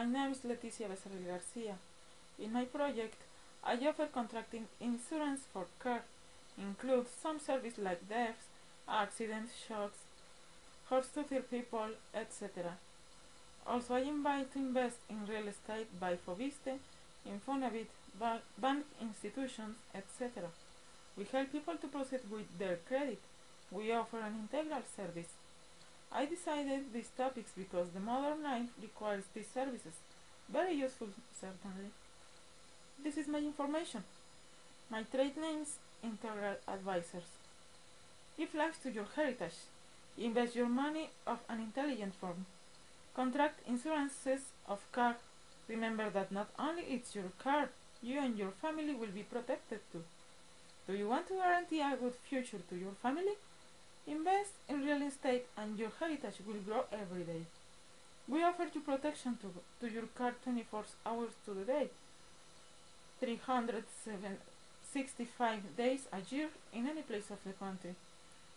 My name is Leticia Becerril Garcia. In my project, I offer contracting insurance for car. Includes some service like deaths, accidents, shocks, horse-to-fear people, etc. Also, I invite to invest in real estate by Foviste, Infonavit, bank institutions, etc. We help people to proceed with their credit. We offer an integral service. I decided these topics because the modern life requires these services. Very useful, certainly. This is my information. My trade names, Integral Advisors. Give life to your heritage. Invest your money of an intelligent form. Contract insurances of car. Remember that not only it's your car, you and your family will be protected too. Do you want to guarantee a good future to your family? Invest in real estate and your heritage will grow every day. We offer you protection to your car 24 hours to the day, 365 days a year in any place of the country.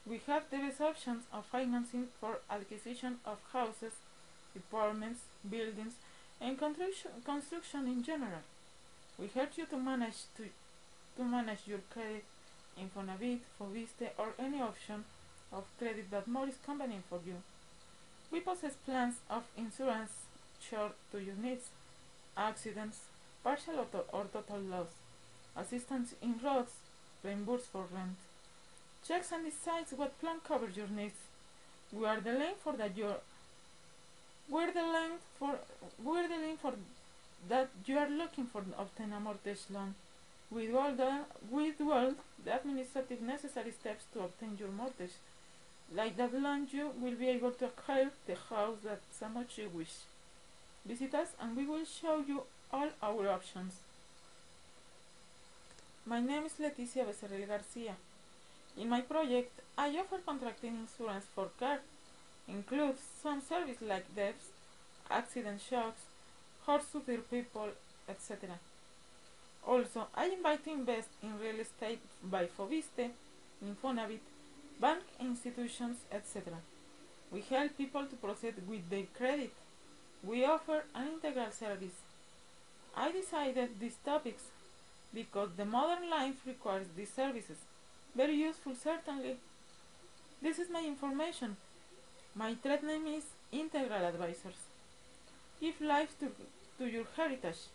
We have the best options of financing for acquisition of houses, apartments, buildings, and construction in general. We help you to manage your credit, Infonavit, Foviste, or any option of credit that more is convenient for you. We possess plans of insurance short to your needs, accidents, partial or total loss, assistance in roads, reimbursed for rent. Checks and decides what plan covers your needs. We are the link for that you are looking for to obtain a mortgage loan. We do all the administrative necessary steps to obtain your mortgage. Like that loan, you will be able to acquire the house that so much you wish. Visit us and we will show you all our options. My name is Leticia Becerril Garcia. In my project, I offer contracting insurance for car. Includes some service like deaths, accident shocks, horse-to-fear people, etc. Also, I invite to invest in real estate by Foviste, Infonavit, bank institutions, etc. We help people to proceed with their credit. We offer an integral service. I decided these topics because the modern life requires these services. Very useful, certainly. This is my information. My trade name is Integral Advisors. Give life to your heritage.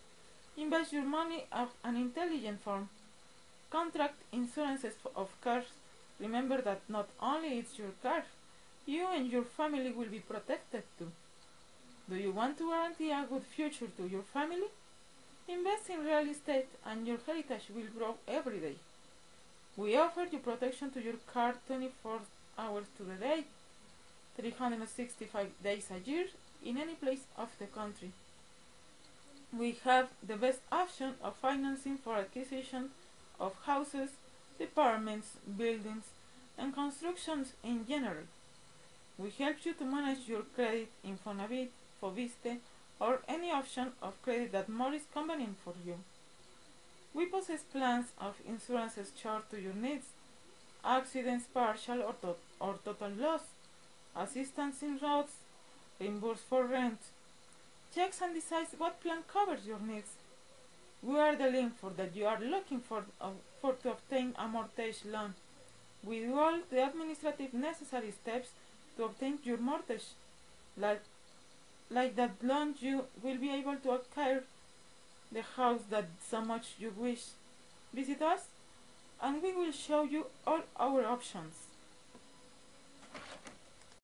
Invest your money of an intelligent form. Contract insurances of cars. Remember that not only it's your car, you and your family will be protected too. Do you want to guarantee a good future to your family? Invest in real estate and your heritage will grow every day. We offer you protection to your car 24 hours to the day, 365 days a year in any place of the country. We have the best option of financing for acquisition of houses, departments, buildings, and constructions in general. We help you to manage your credit, Infonavit, Foviste, or any option of credit that more is convenient for you. We possess plans of insurances short to your needs, accidents, partial or total loss, assistance in roads, reimbursed for rent. Checks and decides what plan covers your needs. We are the link for that you are looking for to obtain a mortgage loan. We do all the administrative necessary steps to obtain your mortgage. Like that loan, you will be able to acquire the house that so much you wish. Visit us and we will show you all our options.